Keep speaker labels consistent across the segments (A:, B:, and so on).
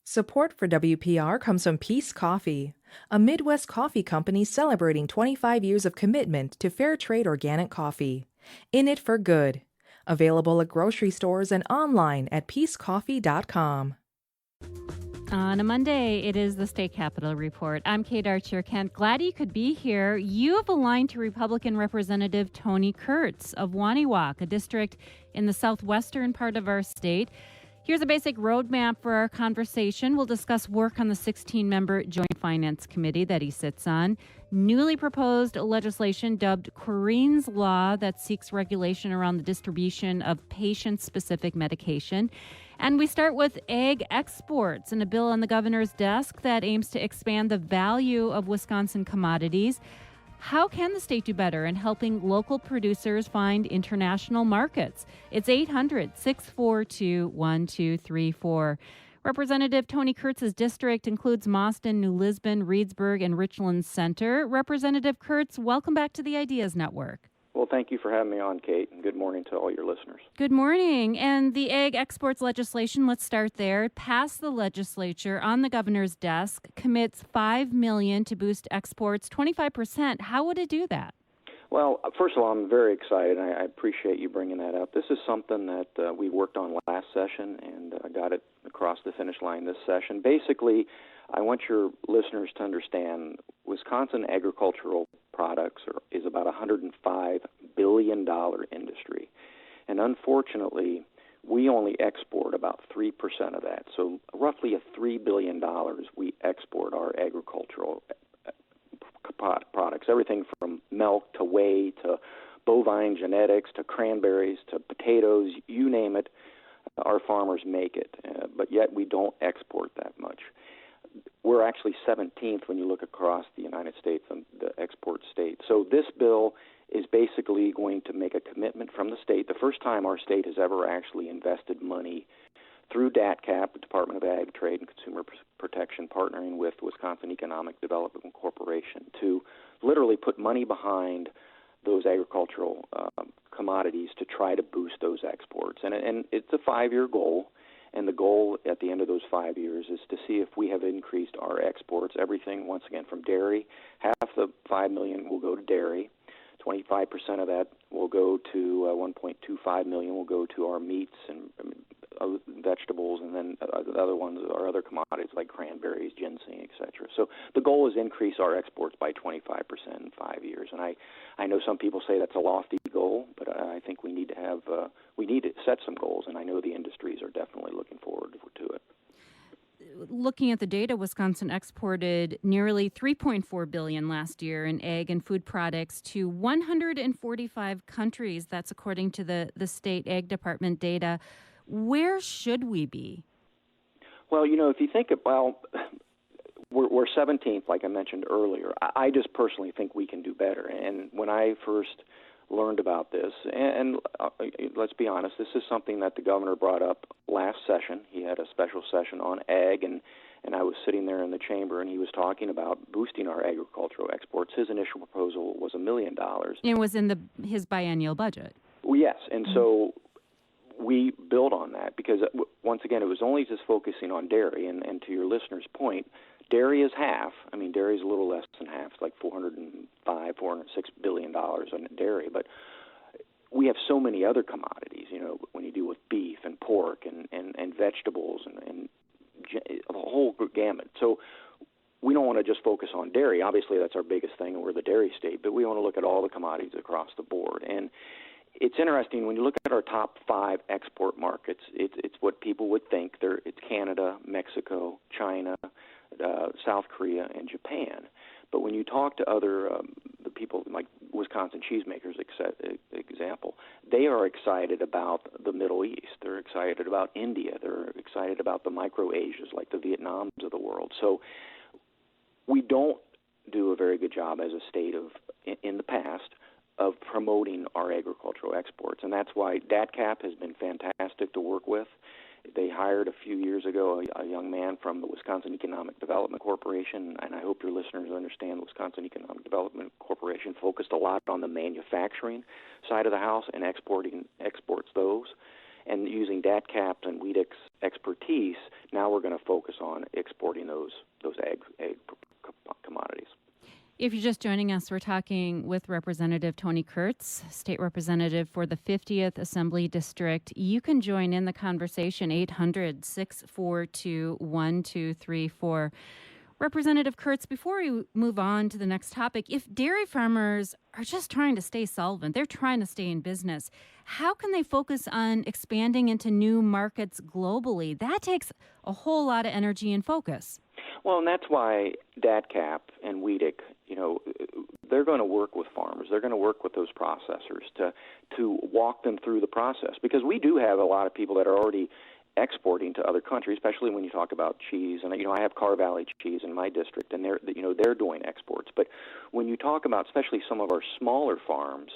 A: Support for WPR comes from Peace Coffee, a Midwest coffee company celebrating 25 years of commitment to fair trade organic coffee. In it for good. Available at grocery stores and online at peacecoffee.com.
B: On a Monday, it is the State Capitol Report. I'm Kate Archer-Kent. Glad you could be here. You have aligned to Republican Representative Tony Kurtz of R-Wonewoc, a district in the southwestern part of our state. Here's a basic roadmap for our conversation. We'll discuss work on the 16-member Joint Finance Committee that he sits on, newly proposed legislation dubbed Corrine's Law that seeks regulation around the distribution of patient-specific medication. And we start with ag exports and a bill on the governor's desk that aims to expand the value of Wisconsin commodities. How can the state do better in helping local producers find international markets? It's 800-642-1234. Representative Tony Kurtz's district includes Mauston, New Lisbon, Reedsburg, and Richland Center. Representative Kurtz, welcome back to the Ideas Network.
C: Well, thank you for having me on, Kate, and good morning to all your listeners.
B: Good morning. And the ag exports legislation, let's start there. Passed the legislature on the governor's desk, commits $5 million to boost exports, 25%. How would it do that?
C: Well, first of all, I'm very excited, and I appreciate you bringing that up. This is something that we worked on last session, and got it across the finish line this session. Basically, I want your listeners to understand Wisconsin agricultural products is about a $105 billion industry. And unfortunately, we only export about 3% of that. So roughly $3 billion we export our agricultural products, everything from milk to whey to bovine genetics to cranberries to potatoes, you name it, our farmers make it. But yet we don't export that much. We're actually 17th when you look across the United States and the export states. So this bill is basically going to make a commitment from the state. The first time our state has ever actually invested money through DATCAP, the Department of Ag, Trade, and Consumer Protection, partnering with Wisconsin Economic Development Corporation to literally put money behind those agricultural commodities to try to boost those exports. And it's a 5-year goal. And the goal at the end of those 5 years is to see if we have increased our exports, everything, once again, from dairy. Half the $5 million will go to dairy. 25% of that will go to $1.25 million will go to our meats and vegetables, and then the other ones are other commodities like cranberries, ginseng, etc. So the goal is increase our exports by 25% in 5 years. And I know some people say that's a lofty goal, but I think we need to set some goals, and I know the industries are definitely looking forward to it.
B: Looking at the data, Wisconsin exported nearly $3.4 billion last year in ag and food products to 145 countries. That's according to the state ag department data. Where should we be?
C: Well, if you think about, we're 17th, like I mentioned earlier. I just personally think we can do better. And when I first learned about this, and let's be honest, this is something that the governor brought up last session. He had a special session on ag, and I was sitting there in the chamber, and he was talking about boosting our agricultural exports. His initial proposal was $1 million.
B: It was in his biennial budget.
C: Well, yes, and so we built on that because, once again, it was only just focusing on dairy, and to your listener's point, dairy is half. I mean, dairy is a little less than half. It's like $406 billion on dairy. But we have so many other commodities, when you deal with beef and pork and vegetables and a whole gamut. So we don't want to just focus on dairy. Obviously, that's our biggest thing, and we're the dairy state. But we want to look at all the commodities across the board. And it's interesting, when you look at our top 5 export markets, it's what people would think. It's Canada, Mexico, China, South Korea, and Japan. But when you talk to other the people like Wisconsin cheesemakers, example, they are excited about the Middle East. They're excited about India. They're excited about the micro-Asias, like the Vietnams of the world. So we don't do a very good job as a state in the past of promoting our agricultural exports. And that's why DATCAP has been fantastic to work with. They hired a few years ago a young man from the Wisconsin Economic Development Corporation, and I hope your listeners understand the Wisconsin Economic Development Corporation focused a lot on the manufacturing side of the house and exports those. And using DATCAP and WEDIC's expertise, now we're going to focus on exporting those egg commodities.
B: If you're just joining us, we're talking with Representative Tony Kurtz, State Representative for the 50th Assembly District. You can join in the conversation, 800-642-1234. Representative Kurtz, before we move on to the next topic, if dairy farmers are just trying to stay solvent, they're trying to stay in business, how can they focus on expanding into new markets globally? That takes a whole lot of energy and focus.
C: Well, and that's why DATCAP and WEDIC, they're going to work with farmers. They're going to work with those processors to walk them through the process, because we do have a lot of people that are already exporting to other countries, especially when you talk about cheese. And I have Car Valley cheese in my district, and they're doing exports. But when you talk about especially some of our smaller farms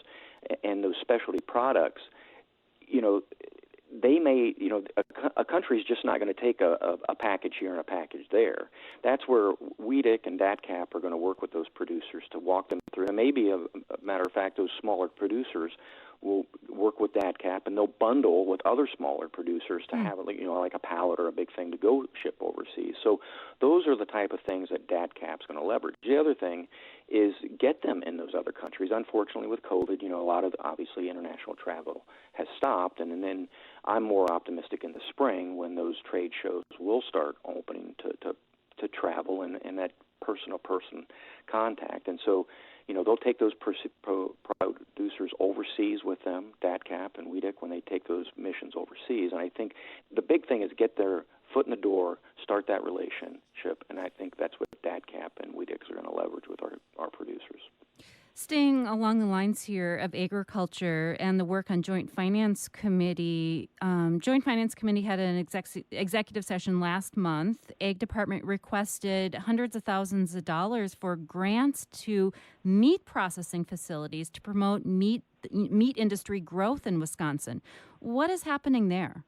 C: and those specialty products, they may, a country's just not going to take a package here and a package there. That's where WEDIC and DATCAP are going to work with those producers to walk them through. And maybe, a matter of fact, those smaller producers will work with DATCAP, and they'll bundle with other smaller producers to have, like a pallet or a big thing to go ship overseas. So those are the type of things that DATCAP's going to leverage. The other thing is get them in those other countries. Unfortunately, with COVID, a lot of, obviously, international travel has stopped, and then I'm more optimistic in the spring when those trade shows will start opening to travel and that person-to-person contact. And so, they'll take those producers overseas with them, DATCAP and WEDIC, when they take those missions overseas. And I think the big thing is get their foot in the door, start that relationship, and I think that's what DATCAP and WEDIC are going to leverage with our producers.
B: Staying along the lines here of agriculture and the work on Joint Finance Committee, Joint Finance Committee had an executive session last month. Ag Department requested hundreds of thousands of dollars for grants to meat processing facilities to promote meat industry growth in Wisconsin. What is happening there?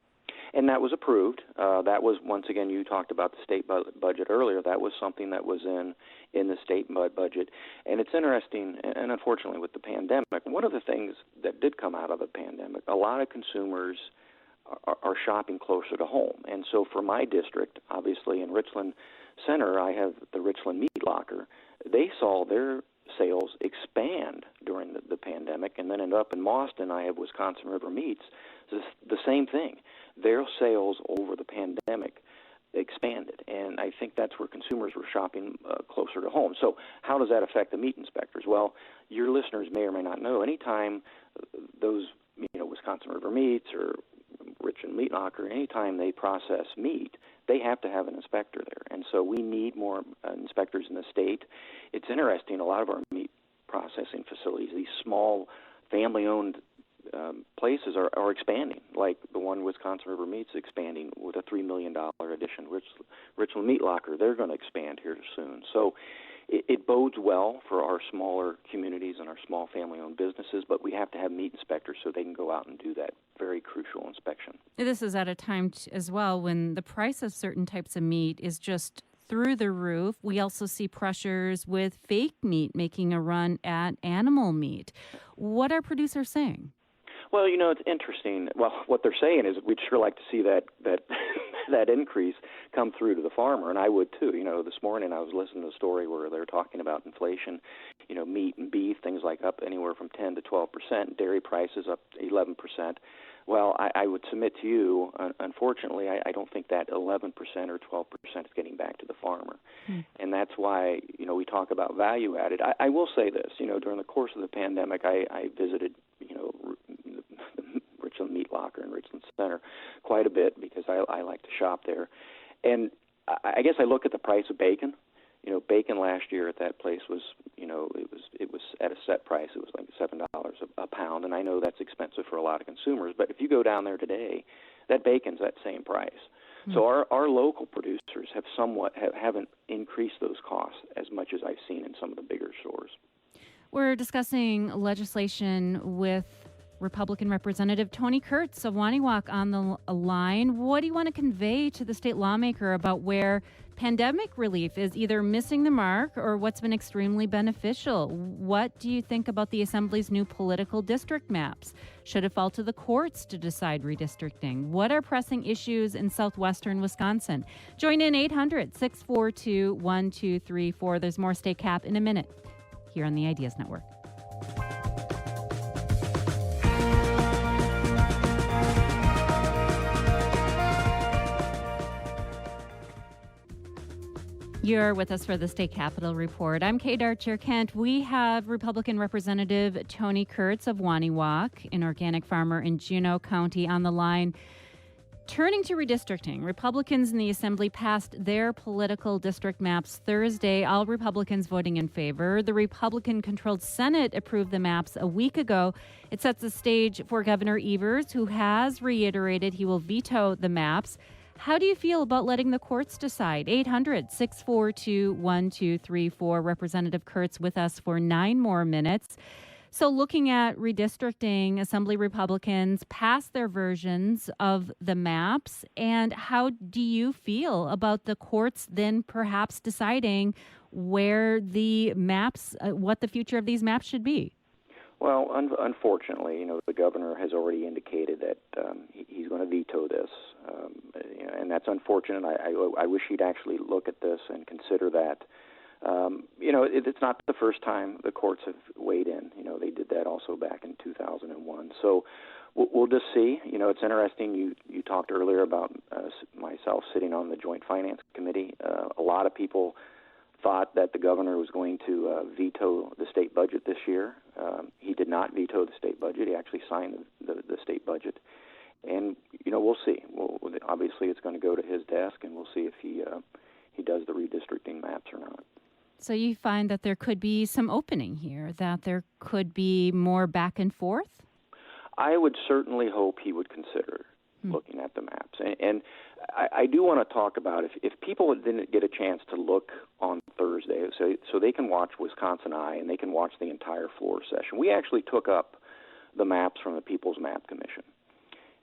C: And that was approved. That was, once again, you talked about the state budget earlier. That was something that was in the state budget. And it's interesting, and unfortunately with the pandemic, one of the things that did come out of the pandemic, a lot of consumers are shopping closer to home. And so for my district, obviously in Richland Center, I have the Richland Meat Locker. They saw their sales expand during the pandemic, and then up in Mauston, I have Wisconsin River Meats. The same thing. Their sales over the pandemic expanded, and I think that's where consumers were shopping closer to home. So how does that affect the meat inspectors? Well, your listeners may or may not know, anytime those Wisconsin River Meats or Richland Meat Locker, anytime they process meat, they have to have an inspector there. And so we need more inspectors in the state. It's interesting, a lot of our meat processing facilities, these small family-owned places are expanding, like the one Wisconsin River Meats expanding with a $3 million addition. Richland Meat Locker, they're going to expand here soon. So it bodes well for our smaller communities and our small family-owned businesses, but we have to have meat inspectors so they can go out and do that very crucial inspection.
B: This is at a time as well when the price of certain types of meat is just through the roof. We also see pressures with fake meat making a run at animal meat. What are producers saying?
C: Well, it's interesting. Well, what they're saying is we'd sure like to see that that increase come through to the farmer, and I would too. This morning I was listening to a story where they're talking about inflation, meat and beef, things like up anywhere from 10 to 12%, dairy prices up 11%. Well, I would submit to you, unfortunately, I don't think that 11% or 12% is getting back to the farmer. And that's why, we talk about value added. I will say this, during the course of the pandemic, I visited, the Richland Meat Locker in Richland Center quite a bit because I like to shop there. And I guess I look at the price of bacon. Bacon last year at that place was, it was at a set price. It was like $7 a pound, and I know that's expensive for a lot of consumers. But if you go down there today, that bacon's that same price. So our local producers haven't increased those costs as much as I've seen in some of the bigger stores.
B: We're discussing legislation with Republican Representative Tony Kurtz of Wonewoc on the line. What do you want to convey to the state lawmaker about where pandemic relief is either missing the mark or what's been extremely beneficial? What do you think about the Assembly's new political district maps? Should it fall to the courts to decide redistricting? What are pressing issues in southwestern Wisconsin? Join in 800-642-1234. There's more State Cap in a minute here on the Ideas Network. You're with us for the State Capitol Report. I'm Kate Archer-Kent. We have Republican Representative Tony Kurtz of Wonewoc, an organic farmer in Juneau County, on the line. Turning to redistricting, Republicans in the Assembly passed their political district maps Thursday, all Republicans voting in favor. The Republican-controlled Senate approved the maps a week ago. It sets the stage for Governor Evers, who has reiterated he will veto the maps. How do you feel about letting the courts decide? 800-642-1234. Representative Kurtz with us for 9 more minutes. So looking at redistricting, Assembly Republicans passed their versions of the maps. And how do you feel about the courts then perhaps deciding where the maps, what the future of these maps should be?
C: Well, unfortunately, the governor has already indicated that he's going to veto this, and that's unfortunate. I wish he'd actually look at this and consider that. It's not the first time the courts have weighed in. They did that also back in 2001. So we'll just see. It's interesting. You talked earlier about myself sitting on the Joint Finance Committee. A lot of people thought that the governor was going to veto the state budget this year. He did not veto the state budget. He actually signed the state budget. And, we'll see. Obviously, it's going to go to his desk, and we'll see if he does the redistricting maps or not.
B: So you find that there could be some opening here, that there could be more back and forth?
C: I would certainly hope he would consider looking at the maps. And I do want to talk about if people didn't get a chance to look on Thursday, so they can watch Wisconsin Eye and they can watch the entire floor session. We actually took up the maps from the People's Map Commission.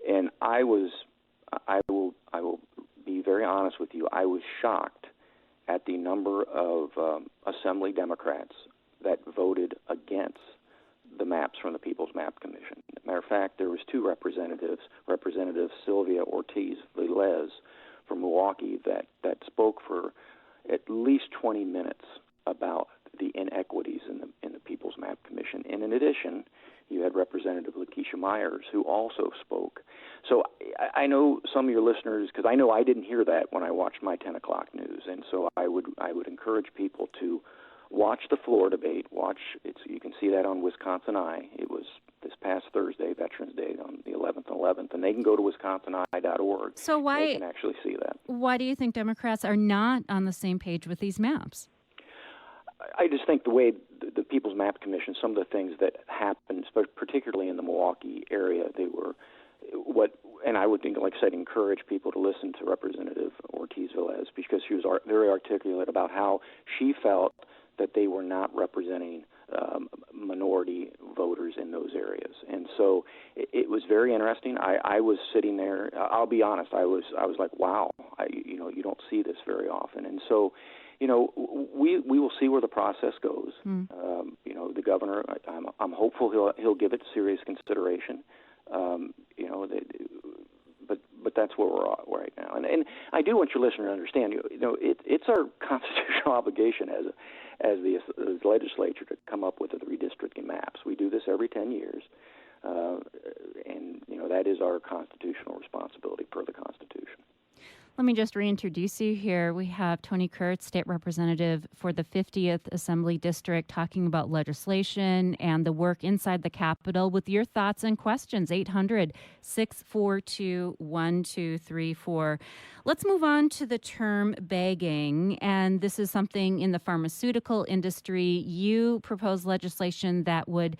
C: And I will be very honest with you, I was shocked at the number of Assembly Democrats that voted against the maps from the People's Map Commission. As a matter of fact, there was 2 representatives, Representative Sylvia Ortiz-Velez from Milwaukee, that spoke for at least 20 minutes about the inequities in the People's Map Commission. And in addition, you had Representative Lakeisha Myers, who also spoke. So I know some of your listeners, because I know I didn't hear that when I watched my 10 o'clock news, and so I would encourage people to watch the floor debate. You can see that on Wisconsin Eye. It was this past Thursday, Veterans Day, on the 11th, and they can go to wisconsineye.org.
B: So why
C: they can actually see that? Why
B: do you think Democrats are not on the same page with these maps?
C: I just think the way the People's Map Commission, some of the things that happened, particularly in the Milwaukee area, and I would, like I said, encourage people to listen to Representative Ortiz-Velez, because she was very articulate about how she felt that they were not representing minority voters in those areas. And so it was very interesting. I was sitting there. I'll be honest. I was like, wow. You don't see this very often. And so, we will see where the process goes. The governor. I'm hopeful he'll give it serious consideration. But that's where we're at right now. And I do want your listener to understand. It's our constitutional obligation as the legislature to come up with the redistricting maps. We do this every 10 years, and that is our constitutional responsibility per the Constitution.
B: Let me just reintroduce you here. We have Tony Kurtz, State Representative for the 50th Assembly District, talking about legislation and the work inside the Capitol with your thoughts and questions. 800-642-1234. Let's move on to the term bagging, and this is something in the pharmaceutical industry. You propose legislation that would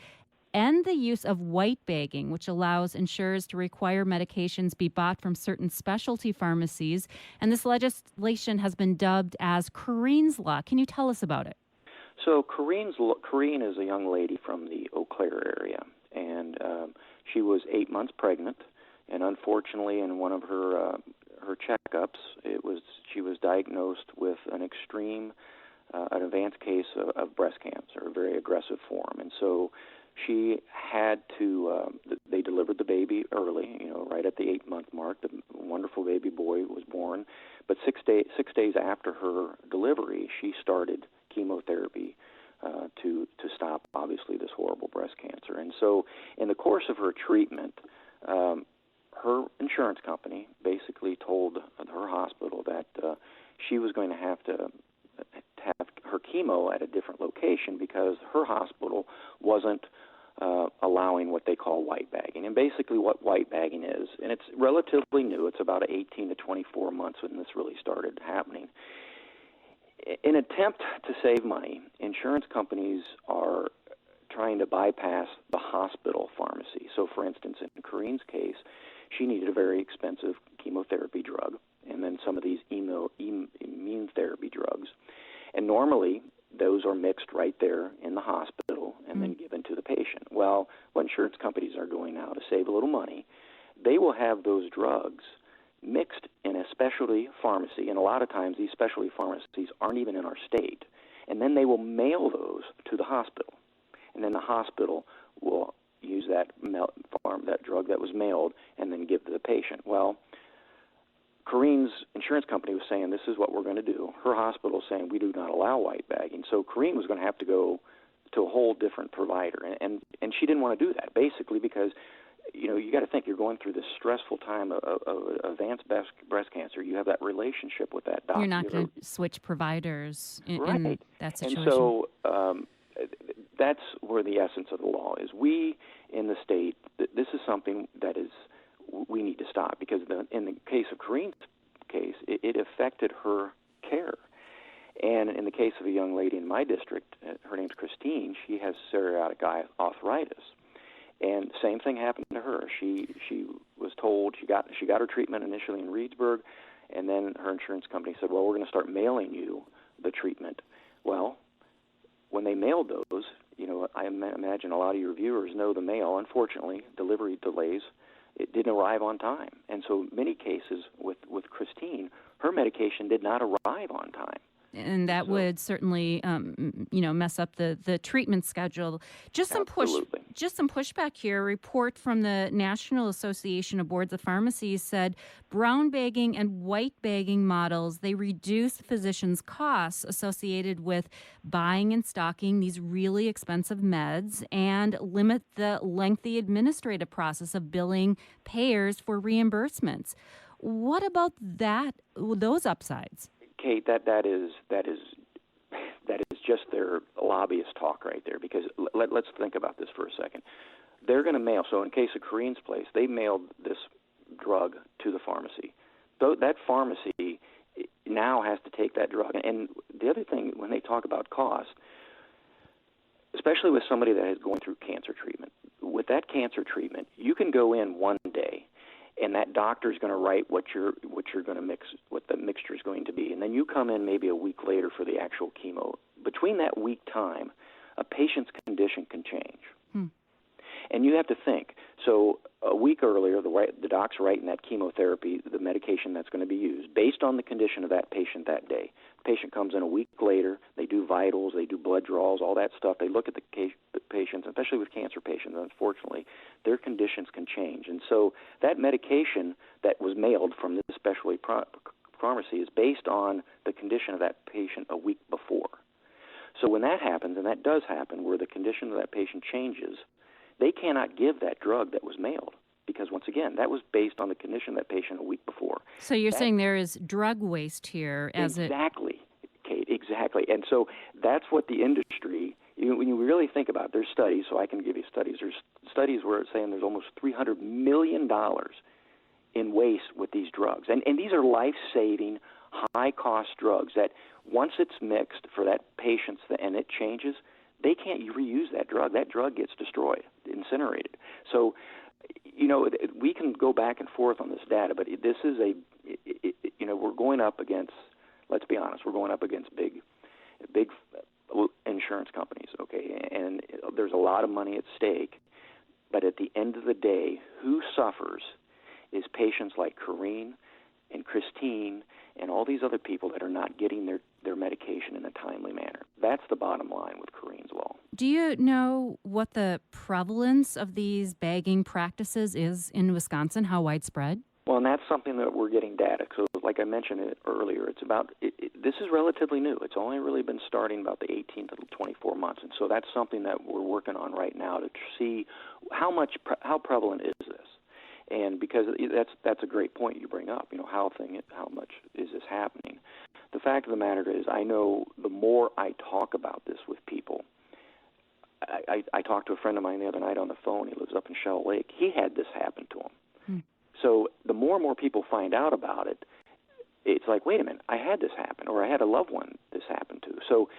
B: end the use of white bagging, which allows insurers to require medications be bought from certain specialty pharmacies. And this legislation has been dubbed as Corrine's Law. Can you tell us about it?
C: So Corrine is a young lady from the Eau Claire area, and She was 8 months pregnant, and unfortunately, in one of her checkups, she was diagnosed with an advanced case of breast cancer, a very aggressive form, and so she had to. They delivered the baby early, right at the 8-month mark. The wonderful baby boy was born, but 6 days after her delivery, she started chemotherapy to stop, obviously, this horrible breast cancer. And so, in the course of her treatment, her insurance company basically told her hospital that she was going to have her chemo at a different location because her hospital wasn't allowing what they call white bagging. And basically what white bagging is, and it's relatively new, it's about 18 to 24 months when this really started happening. In an attempt to save money, insurance companies are trying to bypass the hospital pharmacy. So, for instance, in Corinne's case, she needed a very expensive chemotherapy drug and then some of these immune therapy drugs. And normally, those are mixed right there in the hospital and then given to the patient. Well, what insurance companies are doing now to save a little money, they will have those drugs mixed in a specialty pharmacy, and a lot of times these specialty pharmacies aren't even in our state, and then they will mail those to the hospital, and then the hospital will use that drug that was mailed and then give to the patient. Well, Corinne's insurance company was saying this is what we're going to do. Her hospital is saying we do not allow white bagging, so Corinne was going to have to go to a whole different provider, and she didn't want to do that, basically because you got to think you're going through this stressful time of advanced breast cancer. You have that relationship with that doctor.
B: You're not going to switch providers in that situation.
C: And so that's where the essence of the law is. We in the state, this is something that we need to stop because in the case of Corinne's case, it affected her care. And in the case of a young lady in my district, her name's Christine, she has psoriatic arthritis. And same thing happened to her. She was told she got her treatment initially in Reedsburg, and then her insurance company said, well, we're going to start mailing you the treatment. Well, when they mailed those, I imagine a lot of your viewers know the mail. Unfortunately, delivery delays. It didn't arrive on time. And so many cases with Christine, her medication did not arrive on time.
B: And that would certainly, mess up the treatment schedule. Just some pushback here. A report from the National Association of Boards of Pharmacies said brown bagging and white bagging models, they reduce physicians' costs associated with buying and stocking these really expensive meds and limit the lengthy administrative process of billing payers for reimbursements. What about those upsides?
C: Kate, that is just their lobbyist talk right there. Because let's think about this for a second. They're going to mail. So in case of Corinne's place, they mailed this drug to the pharmacy. So that pharmacy now has to take that drug. And the other thing, when they talk about cost, especially with somebody that is going through cancer treatment, with that cancer treatment, you can go in one day, and that doctor's going to write what you're going to mix, what the mixture is going to be. And then you come in maybe a week later for the actual chemo. Between that week time, a patient's condition can change. And you have to think. So a week earlier, the doc's writing that chemotherapy, the medication that's going to be used, based on the condition of that patient that day. The patient comes in a week later. They do vitals. They do blood draws, all that stuff. They look at the patients, especially with cancer patients, unfortunately, their conditions can change. And so that medication that was mailed from this specialty pharmacy is based on the condition of that patient a week before. So when that happens, and that does happen, where the condition of that patient changes, they cannot give that drug that was mailed because, once again, that was based on the condition of that patient a week before.
B: So you're saying there is drug waste here
C: Exactly, Kate, exactly. And so that's what the industry, when you really think about it, there's studies, so I can give you studies. There's studies where it's saying there's almost $300 million in waste with these drugs. And these are life-saving, high-cost drugs that once it's mixed for that patient and it changes, they can't reuse that drug. That drug gets destroyed, incinerated. So, we can go back and forth on this data, but this is we're going up against, let's be honest, we're going up against big insurance companies, okay? And there's a lot of money at stake. But at the end of the day, who suffers is patients like Corrine and Christine and all these other people that are not getting their medication in a timely manner. That's the bottom line with Corrine's law.
B: Do you know what the prevalence of these bagging practices is in Wisconsin? How widespread?
C: Well, and that's something that we're getting data. So like I mentioned it earlier, it's about this is relatively new. It's only really been starting about the 18 to 24 months. And so that's something that we're working on right now to see how prevalent is this. And because that's a great point you bring up, how much is this happening? The fact of the matter is, I know the more I talk about this with people, I talked to a friend of mine the other night on the phone. He lives up in Shell Lake. He had this happen to him. So the more and more people find out about it, it's like, wait a minute, I had this happen, or I had a loved one this happened to. So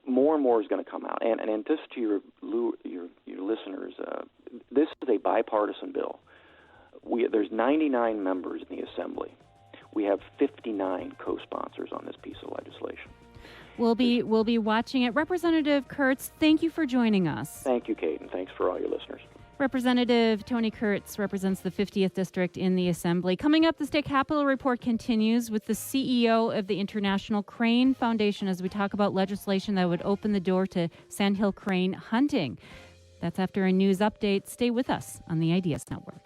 C: more and more is going to come out. And just to your listeners, this is a bipartisan bill. There's 99 members in the Assembly. We have 59 co-sponsors on this piece of legislation.
B: We'll be watching it. Representative Kurtz, thank you for joining us.
C: Thank you, Kate, and thanks for all your listeners.
B: Representative Tony Kurtz represents the 50th District in the Assembly. Coming up, the State Capitol Report continues with the CEO of the International Crane Foundation as we talk about legislation that would open the door to sandhill crane hunting. That's after a news update. Stay with us on the Ideas Network.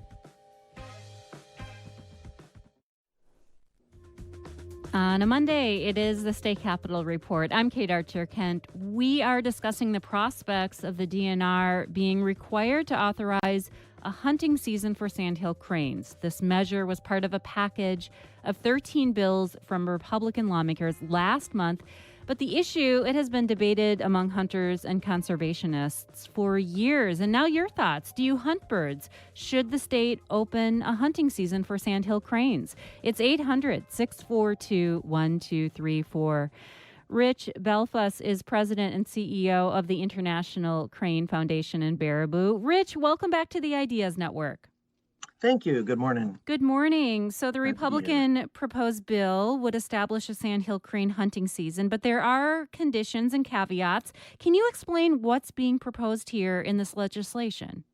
B: On a Monday, it is the State Capitol Report. I'm Kate Archer-Kent. We are discussing the prospects of the DNR being required to authorize a hunting season for sandhill cranes. This measure was part of a package of 13 bills from Republican lawmakers last month. But the issue, it has been debated among hunters and conservationists for years. And now your thoughts. Do you hunt birds? Should the state open a hunting season for sandhill cranes? It's 800-642-1234. Rich Belfus is president and CEO of the International Crane Foundation in Baraboo. Rich, welcome back to the Ideas Network.
D: Thank you. Good morning.
B: Good morning. So the Republican proposed bill would establish a sandhill crane hunting season, but there are conditions and caveats. Can you explain what's being proposed here in this legislation?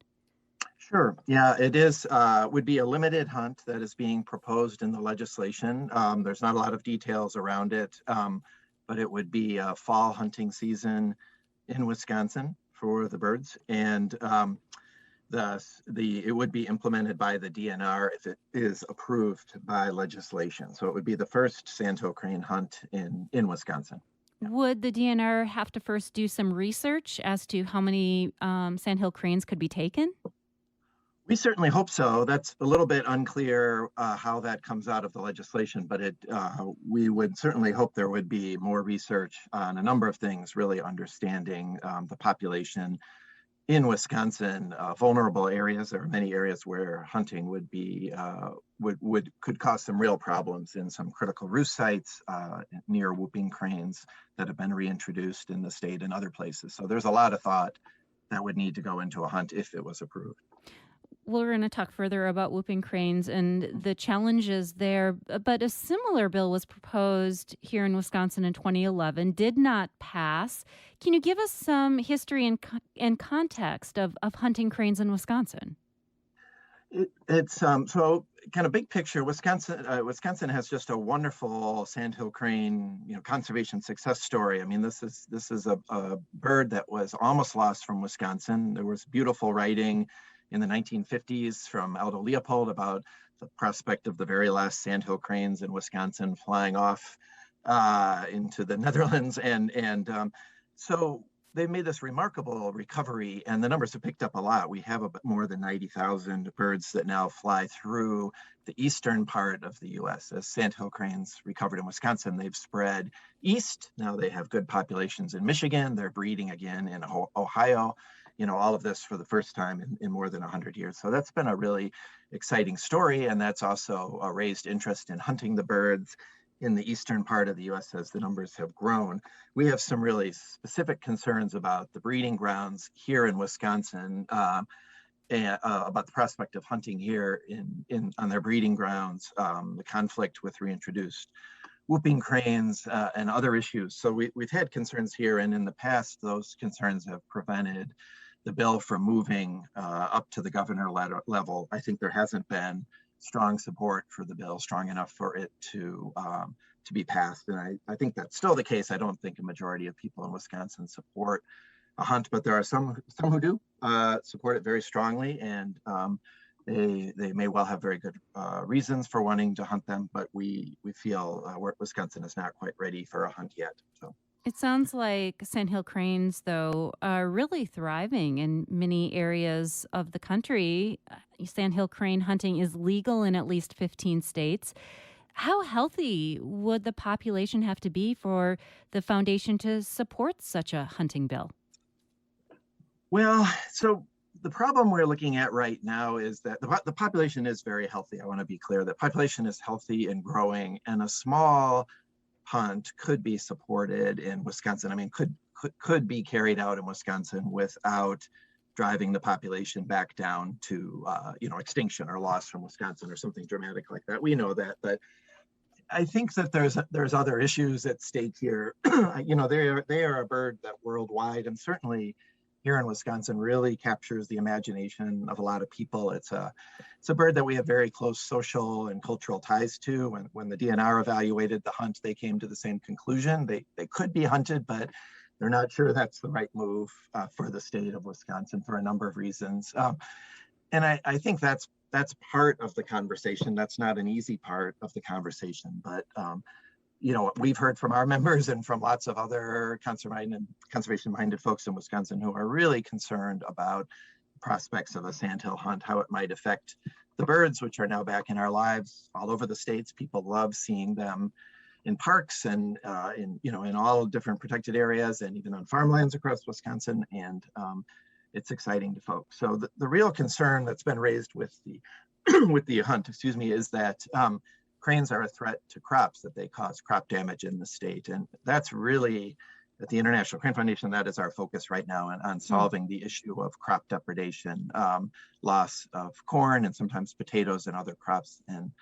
D: Sure. Yeah, it is would be a limited hunt that is being proposed in the legislation. There's not a lot of details around it, but it would be a fall hunting season in Wisconsin for the birds, and it would be implemented by the DNR if it is approved by legislation. So it would be the first sandhill crane hunt in Wisconsin.
B: Would the DNR have to first do some research as to how many sandhill cranes could be taken?
D: We certainly hope so. That's a little bit unclear how that comes out of the legislation, but we would certainly hope there would be more research on a number of things, really understanding the population in Wisconsin, vulnerable areas. There are many areas where hunting would be could cause some real problems in some critical roost sites near whooping cranes that have been reintroduced in the state and other places. So there's a lot of thought that would need to go into a hunt if it was approved.
B: We're going to talk further about whooping cranes and the challenges there, but a similar bill was proposed here in Wisconsin in 2011, did not pass. Can you give us some history and context of hunting cranes in Wisconsin?
D: It's so kind of big picture. Wisconsin has just a wonderful sandhill crane, conservation success story. I mean, this is a bird that was almost lost from Wisconsin. There was beautiful writing in the 1950s from Aldo Leopold about the prospect of the very last sandhill cranes in Wisconsin flying off into the Netherlands. And so they've made this remarkable recovery, and the numbers have picked up a lot. We have more than 90,000 birds that now fly through the eastern part of the U.S. As sandhill cranes recovered in Wisconsin, they've spread east. Now they have good populations in Michigan. They're breeding again in Ohio. All of this for the first time in more than 100 years. So that's been a really exciting story. And that's also raised interest in hunting the birds in the eastern part of the U.S. as the numbers have grown. We have some really specific concerns about the breeding grounds here in Wisconsin, and about the prospect of hunting here on their breeding grounds, the conflict with reintroduced whooping cranes and other issues. So we've had concerns here, and in the past, those concerns have prevented the bill from moving up to the governor level. I think there hasn't been strong support for the bill, strong enough for it to be passed. And I think that's still the case. I don't think a majority of people in Wisconsin support a hunt, but there are some who do support it very strongly, and they may well have very good reasons for wanting to hunt them. But we feel Wisconsin is not quite ready for a hunt yet. So.
B: It sounds like sandhill cranes, though, are really thriving in many areas of the country. Sandhill crane hunting is legal in at least 15 states. How healthy would the population have to be for the foundation to support such a hunting bill?
D: Well, so the problem we're looking at right now is that the population is very healthy. I want to be clear that population is healthy and growing, and a small hunt could be supported in Wisconsin. I mean, could be carried out in Wisconsin without driving the population back down to extinction or loss from Wisconsin or something dramatic like that. We know that, but I think that there's other issues at stake here. They are a bird that worldwide, and certainly here in Wisconsin, really captures the imagination of a lot of people. It's a bird that we have very close social and cultural ties to. When the DNR evaluated the hunt, they came to the same conclusion. They could be hunted, but they're not sure that's the right move for the state of Wisconsin for a number of reasons. And I think that's part of the conversation. That's not an easy part of the conversation, but we've heard from our members and from lots of other conservation-minded folks in Wisconsin who are really concerned about prospects of a sandhill hunt, how it might affect the birds, which are now back in our lives all over the states. People love seeing them in parks and in all different protected areas, and even on farmlands across Wisconsin. And it's exciting to folks. So the real concern that's been raised with the with the hunt, is that cranes are a threat to crops, that they cause crop damage in the state. And that's really, at the International Crane Foundation, that is our focus right now on solving the issue of crop depredation, loss of corn and sometimes potatoes and other crops. And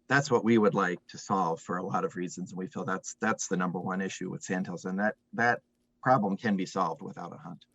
D: that's what we would like to solve for a lot of reasons. And we feel that's the number one issue with sandhills, and that problem can be solved without a hunt.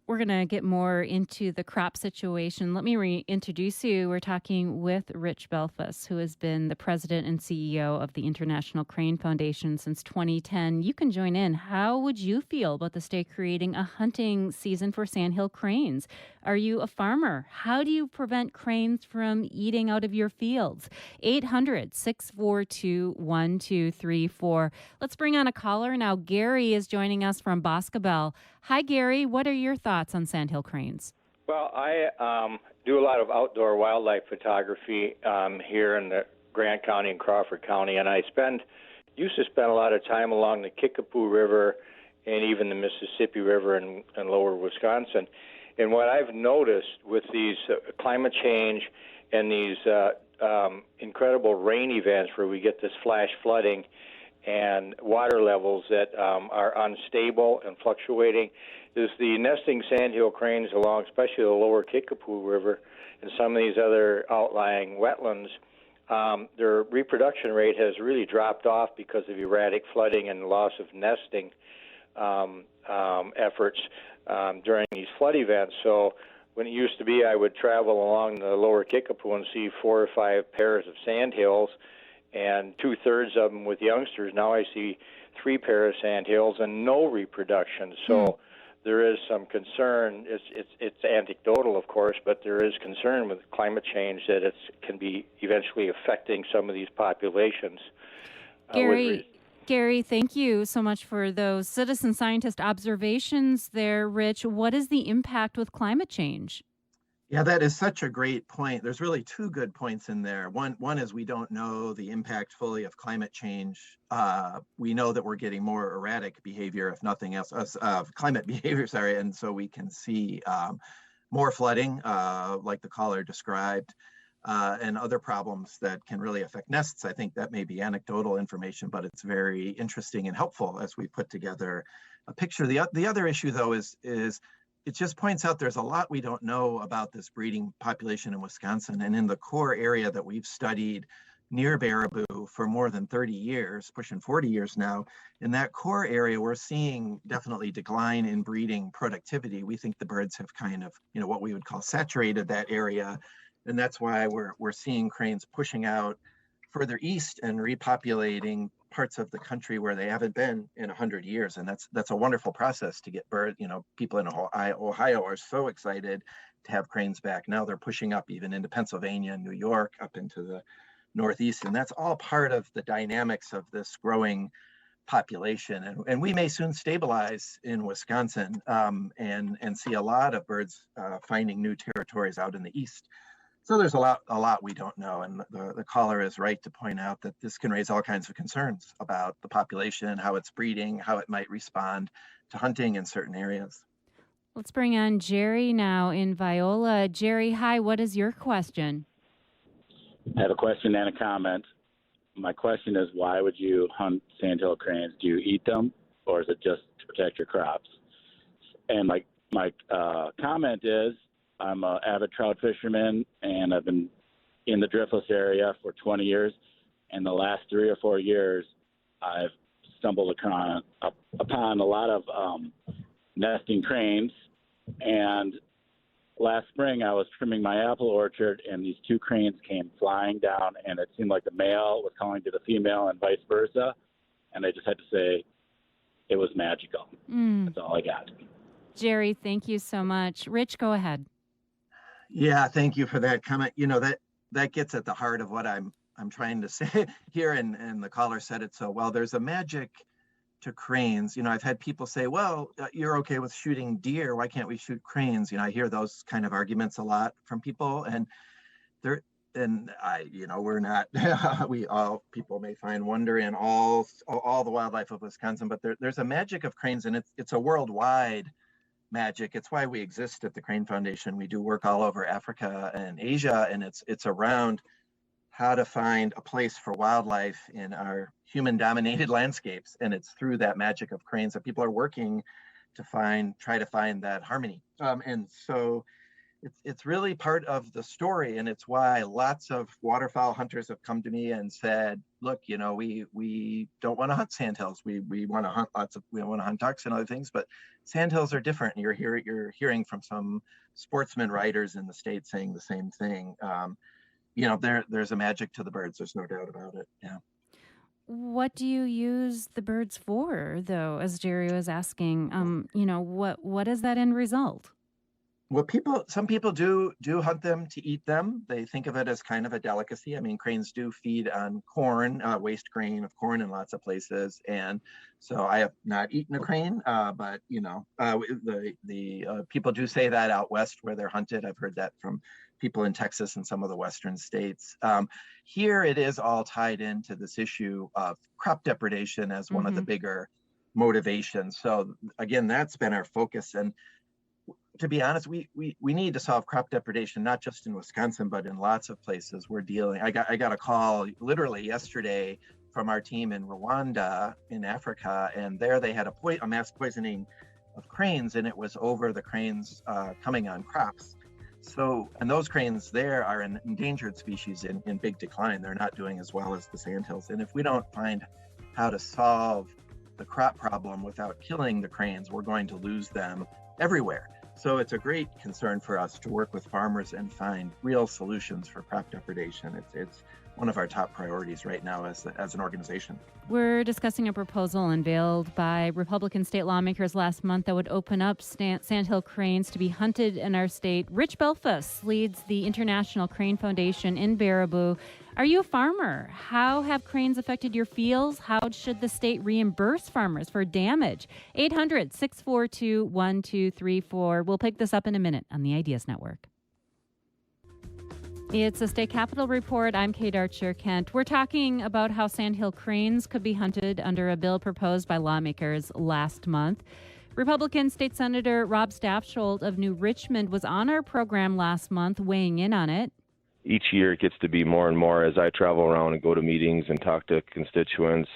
B: We're going to get more into the crop situation. Let me reintroduce you. We're talking with Rich Belfus, who has been the president and CEO of the International Crane Foundation since 2010. You can join in. How would you feel about the state creating a hunting season for sandhill cranes? Are you a farmer? How do you prevent cranes from eating out of your fields? 800-642-1234. Let's bring on a caller now. Gary is joining us from Boscobel. Hi, Gary. What are your thoughts on sandhill cranes?
E: Well, I do a lot of outdoor wildlife photography here in the Grant County and Crawford County, and I used to spend a lot of time along the Kickapoo River and even the Mississippi River in lower Wisconsin. And what I've noticed with these climate change and these incredible rain events where we get this flash flooding and water levels that are unstable and fluctuating, is the nesting sandhill cranes along, especially the lower Kickapoo River and some of these other outlying wetlands, their reproduction rate has really dropped off because of erratic flooding and loss of nesting efforts during these flood events. So when it used to be I would travel along the lower Kickapoo and see 4 or 5 pairs of sandhills, and 2/3 of them with youngsters. Now I see 3 pairs of sandhills and no reproduction. So there is some concern. It's anecdotal, of course, but there is concern with climate change that it can be eventually affecting some of these populations.
B: Gary, thank you so much for those citizen scientist observations there, Rich. What is the impact with climate change?
D: Yeah, that is such a great point. There's really 2 good points in there. One is we don't know the impact fully of climate change. We know that we're getting more erratic behavior, if nothing else, climate behavior, and so we can see more flooding, like the caller described, and other problems that can really affect nests. I think that may be anecdotal information, but it's very interesting and helpful as we put together a picture. The other issue, though, is it just points out there's a lot we don't know about this breeding population in Wisconsin. And in the core area that we've studied, near Baraboo for more than 30 years, pushing 40 years now. In that core area, we're seeing definitely decline in breeding productivity. We think the birds have kind of, what we would call saturated that area. And that's why we're seeing cranes pushing out further east and repopulating parts of the country where they haven't been in 100 years. And that's a wonderful process to get people in Ohio are so excited to have cranes back. Now they're pushing up even into Pennsylvania and New York, up into the Northeast. And that's all part of the dynamics of this growing population. And we may soon stabilize in Wisconsin and see a lot of birds finding new territories out in the East. So there's a lot we don't know. And the caller is right to point out that this can raise all kinds of concerns about the population, how it's breeding, how it might respond to hunting in certain areas.
B: Let's bring on Jerry now in Viola. Jerry, hi, what is your question?
F: I have a question and a comment. My question is, why would you hunt sandhill cranes? Do you eat them, or is it just to protect your crops? And my comment is, I'm an avid trout fisherman, and I've been in the driftless area for 20 years. And the last 3 or 4 years, I've stumbled upon a lot of nesting cranes. And last spring, I was trimming my apple orchard, and these 2 cranes came flying down, and it seemed like the male was calling to the female and vice versa. And I just had to say it was magical. That's all I got.
B: Jerry, thank you so much. Rich, go ahead.
D: Yeah, thank you for that comment. That gets at the heart of what I'm trying to say here, and the caller said it so well. There's a magic to cranes. I've had people say, well, you're okay with shooting deer, why can't we shoot cranes? I hear those kind of arguments a lot from people, and we're not people may find wonder in all the wildlife of Wisconsin, but there's a magic of cranes, and it's a worldwide magic. It's why we exist at the Crane Foundation. We do work all over Africa and Asia, and it's around how to find a place for wildlife in our human-dominated landscapes, and it's through that magic of cranes that people are working to try to find that harmony. And so it's really part of the story, and it's why lots of waterfowl hunters have come to me and said, look, we don't want to hunt sandhills. We want to hunt we want to hunt ducks and other things, but sandhills are different. And you're hearing from some sportsman writers in the state saying the same thing. There's a magic to the birds. There's no doubt about it. Yeah.
B: What do you use the birds for, though, as Jerry was asking? What is that end result?
D: Well, some people do hunt them to eat them. They think of it as kind of a delicacy. I mean, cranes do feed on corn, waste grain of corn in lots of places. And so I have not eaten a crane, but the people do say that out west where they're hunted. I've heard that from people in Texas and some of the western states. Here it is all tied into this issue of crop depredation as one of the bigger motivations. So again, that's been our focus. And to be honest, we need to solve crop depredation, not just in Wisconsin, but in lots of places. I got a call literally yesterday from our team in Rwanda in Africa, and there they had a mass poisoning of cranes, and it was over the cranes coming on crops. So, and those cranes there are an endangered species in big decline. They're not doing as well as the sandhills. And if we don't find how to solve the crop problem without killing the cranes, we're going to lose them everywhere. So it's a great concern for us to work with farmers and find real solutions for crop depredation. It's one of our top priorities right now as an organization.
B: We're discussing a proposal unveiled by Republican state lawmakers last month that would open up sandhill cranes to be hunted in our state. Rich Belfus leads the International Crane Foundation in Baraboo. Are you a farmer? How have cranes affected your fields? How should the state reimburse farmers for damage? 800-642-1234. We'll pick this up in a minute on the Ideas Network. It's a State Capitol Report. I'm Kate Archer-Kent. We're talking about how sandhill cranes could be hunted under a bill proposed by lawmakers last month. Republican State Senator Rob Stafschold of New Richmond was on our program last month weighing in on it.
G: Each year it gets to be more and more as I travel around and go to meetings and talk to constituents.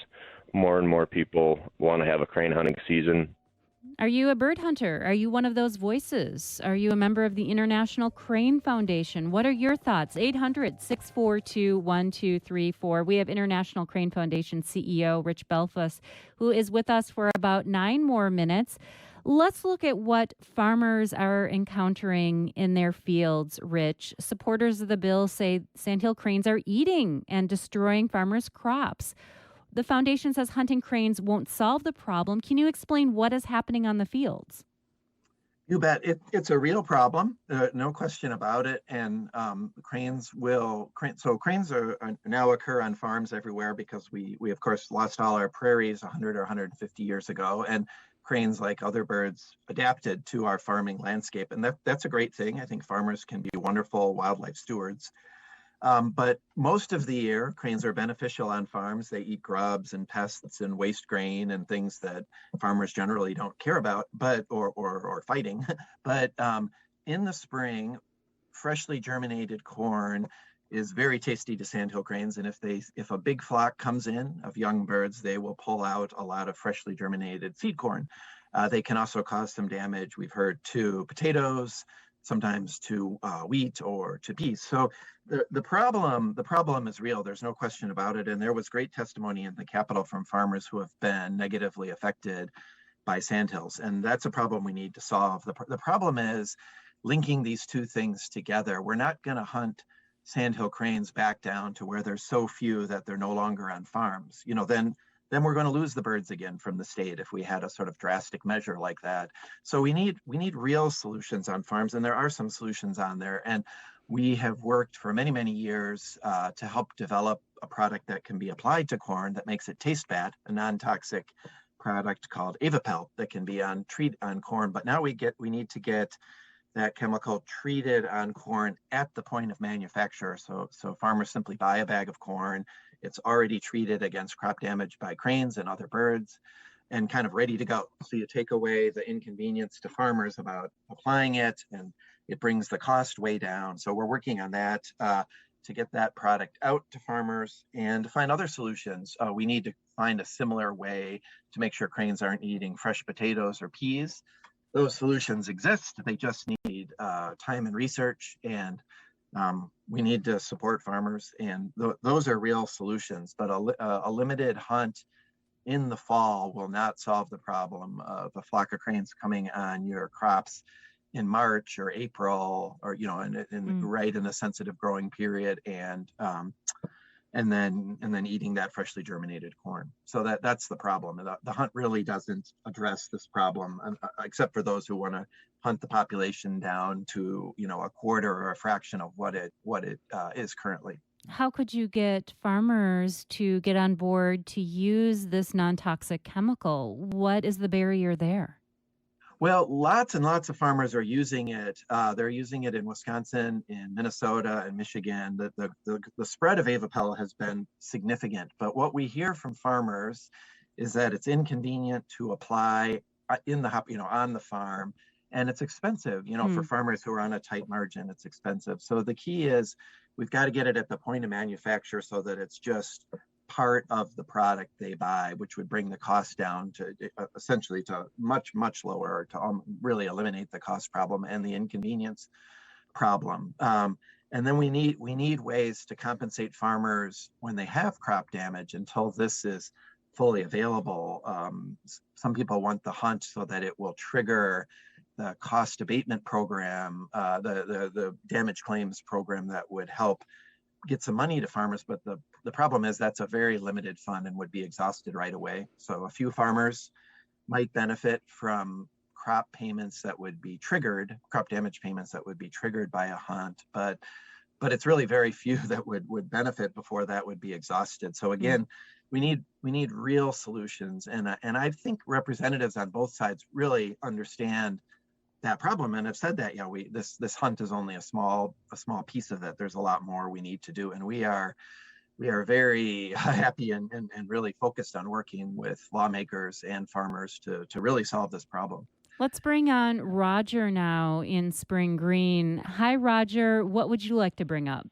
G: More and more people want to have a crane hunting season.
B: Are you a bird hunter? Are you one of those voices? Are you a member of the International Crane Foundation? What are your thoughts? 800-642-1234. We have International Crane Foundation CEO Rich Belfus, who is with us for about 9 more minutes. Let's look at what farmers are encountering in their fields, Rich. Supporters of the bill say sandhill cranes are eating and destroying farmers' crops. The foundation says hunting cranes won't solve the problem. Can you explain what is happening on the fields?
D: You bet. It's a real problem, no question about it. And cranes are now occur on farms everywhere because we of course lost all our prairies 100 or 150 years ago, and cranes, like other birds, adapted to our farming landscape, and that's a great thing. I think farmers can be wonderful wildlife stewards. But most of the year, cranes are beneficial on farms. They eat grubs and pests and waste grain and things that farmers generally don't care about, or fighting. But in the spring, freshly germinated corn is very tasty to sandhill cranes. And if a big flock comes in of young birds, they will pull out a lot of freshly germinated seed corn. They can also cause some damage, we've heard, to potatoes, sometimes to wheat or to peas. So the problem is real. There's no question about it. And there was great testimony in the Capitol from farmers who have been negatively affected by sandhills. And that's a problem we need to solve. The problem is linking these two things together. We're not going to hunt sandhill cranes back down to where there's so few that they're no longer on farms. Then we're going to lose the birds again from the state if we had a sort of drastic measure like that. So we need real solutions on farms, and there are some solutions on there. And we have worked for many, many years to help develop a product that can be applied to corn that makes it taste bad, a non-toxic product called Avapel that can be on corn. But now we need to get that chemical treated on corn at the point of manufacture. So farmers simply buy a bag of corn. It's already treated against crop damage by cranes and other birds and kind of ready to go. So you take away the inconvenience to farmers about applying it, and it brings the cost way down. So we're working on that to get that product out to farmers and to find other solutions. We need to find a similar way to make sure cranes aren't eating fresh potatoes or peas. Those solutions exist. They just need time and research, and we need to support farmers, and those are real solutions. But a limited hunt in the fall will not solve the problem of a flock of cranes coming on your crops in March or April, or right in the sensitive growing period, and then eating that freshly germinated corn. So that's the problem. The hunt really doesn't address this problem, except for those who want to hunt the population down to a quarter or a fraction of what it is currently.
B: How could you get farmers to get on board to use this non-toxic chemical? What is the barrier there?
D: Well, lots and lots of farmers are using it. They're using it in Wisconsin, in Minnesota, and Michigan. The spread of Avapel has been significant, but what we hear from farmers is that it's inconvenient to apply on the farm, and it's expensive. For farmers who are on a tight margin, it's expensive. So the key is we've got to get it at the point of manufacture so that it's just part of the product they buy, which would bring the cost down to essentially to much, much lower, to really eliminate the cost problem and the inconvenience problem. And then we need ways to compensate farmers when they have crop damage until this is fully available. Some people want the hunt so that it will trigger the cost abatement program, the damage claims program that would help get some money to farmers, but the problem is that's a very limited fund and would be exhausted right away. So a few farmers might benefit from crop damage payments that would be triggered by a hunt, but it's really very few that would benefit before that would be exhausted. So again, we need real solutions, and I think representatives on both sides really understand that problem and have said that this hunt is only a small piece of it. There's a lot more we need to do, and we are very happy and really focused on working with lawmakers and farmers to really solve this problem.
B: Let's bring on Roger now in Spring Green. Hi, Roger. What would you like to bring up?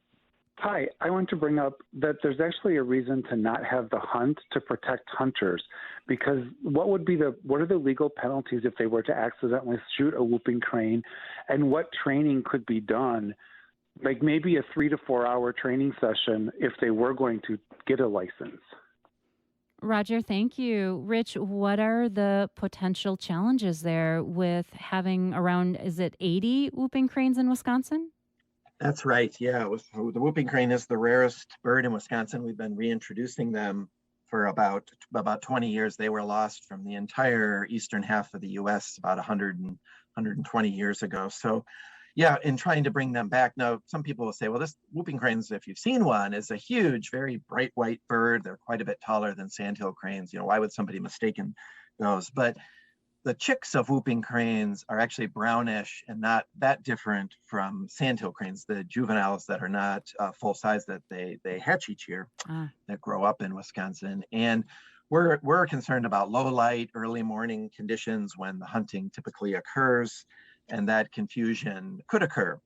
H: Hi, I want to bring up that there's actually a reason to not have the hunt to protect hunters, because what are the legal penalties if they were to accidentally shoot a whooping crane, and what training could be done, like maybe a 3 to 4 hour training session if they were going to get a license.
B: Roger, thank you. Rich, what are the potential challenges there with having around, is it 80 whooping cranes in Wisconsin?
D: That's right. Yeah, the whooping crane is the rarest bird in Wisconsin. We've been reintroducing them for about 20 years. They were lost from the entire eastern half of the U.S. about 120 years ago. So, yeah, in trying to bring them back. Now, some people will say, well, this whooping cranes, if you've seen one, is a huge, very bright white bird. They're quite a bit taller than sandhill cranes. Why would somebody mistaken those? But the chicks of whooping cranes are actually brownish and not that different from sandhill cranes, the juveniles that are not full size that they hatch each year that grow up in Wisconsin. And we're concerned about low light, early morning conditions when the hunting typically occurs, and that confusion could occur.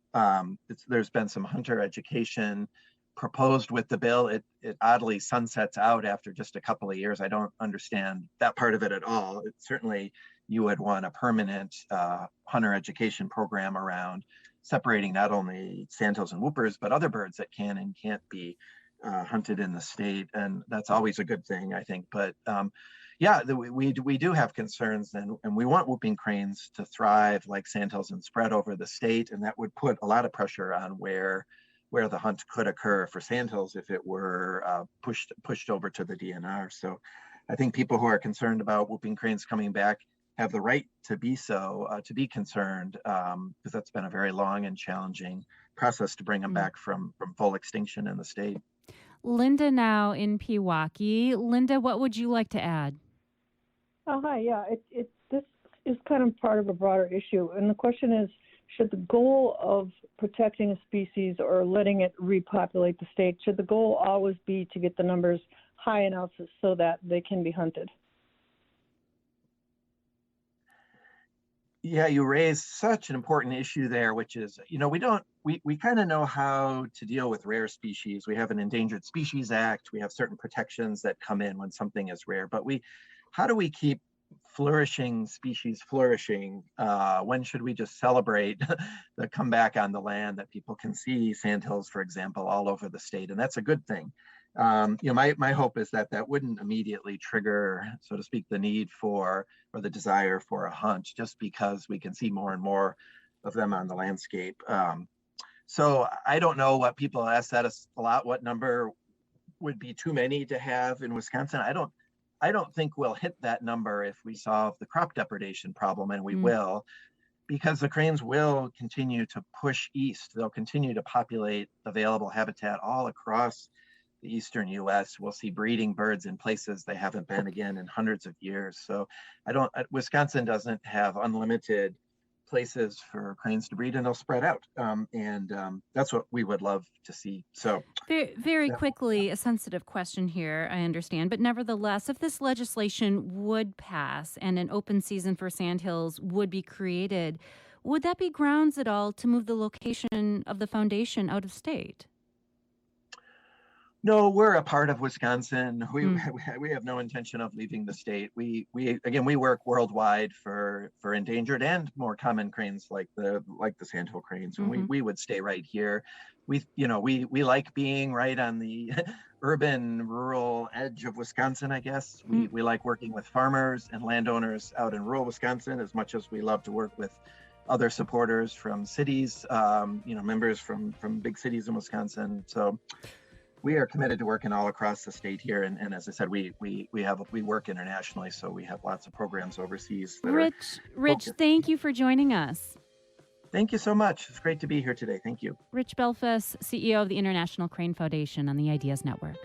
D: There's been some hunter education proposed with the bill. It oddly sunsets out after just a couple of years. I don't understand that part of it at all. It certainly, you would want a permanent hunter education program around separating not only sandhills and whoopers, but other birds that can and can't be hunted in the state. And that's always a good thing, I think. But we do have concerns, and we want whooping cranes to thrive like sandhills and spread over the state. And that would put a lot of pressure on where the hunt could occur for sandhills if it were pushed over to the DNR. So I think people who are concerned about whooping cranes coming back have the right to be to be concerned, because that's been a very long and challenging process to bring them back from full extinction in the state.
B: Linda now in Pewaukee. Linda, what would you like to add?
I: Oh, hi. Yeah, this is kind of part of a broader issue. And the question is, should the goal of protecting a species or letting it repopulate the state, should the goal always be to get the numbers high enough so that they can be hunted?
D: Yeah, you raised such an important issue there, which is, we kind of know how to deal with rare species. We have an Endangered Species Act. We have certain protections that come in when something is rare, but how do we keep flourishing species flourishing? When should we just celebrate the comeback on the land that people can see sandhills, for example, all over the state? And that's a good thing. My hope is that wouldn't immediately trigger, so to speak, the need for or the desire for a hunt, just because we can see more and more of them on the landscape. So I don't know what people ask that a lot, what number would be too many to have in Wisconsin. I don't think we'll hit that number if we solve the crop depredation problem, and we will, because the cranes will continue to push east. They'll continue to populate available habitat all across the eastern U.S. We'll see breeding birds in places they haven't been again in hundreds of years. So Wisconsin doesn't have unlimited places for cranes to breed, and they'll spread out. And that's what we would love to see. So
B: very quickly, a sensitive question here, I understand, but nevertheless, if this legislation would pass and an open season for sandhills would be created, would that be grounds at all to move the location of the foundation out of state?
D: No, we're a part of Wisconsin. We have no intention of leaving the state. We work worldwide for endangered and more common cranes like the sandhill cranes, and we would stay right here. We like being right on the urban rural edge of Wisconsin, I guess. We like working with farmers and landowners out in rural Wisconsin as much as we love to work with other supporters from cities, members from big cities in Wisconsin. So we are committed to working all across the state here, and as I said, we work internationally, so we have lots of programs overseas.
B: Rich, thank you for joining us.
D: Thank you so much. It's great to be here today. Thank you.
B: Rich Belfus, CEO of the International Crane Foundation on the Ideas Network.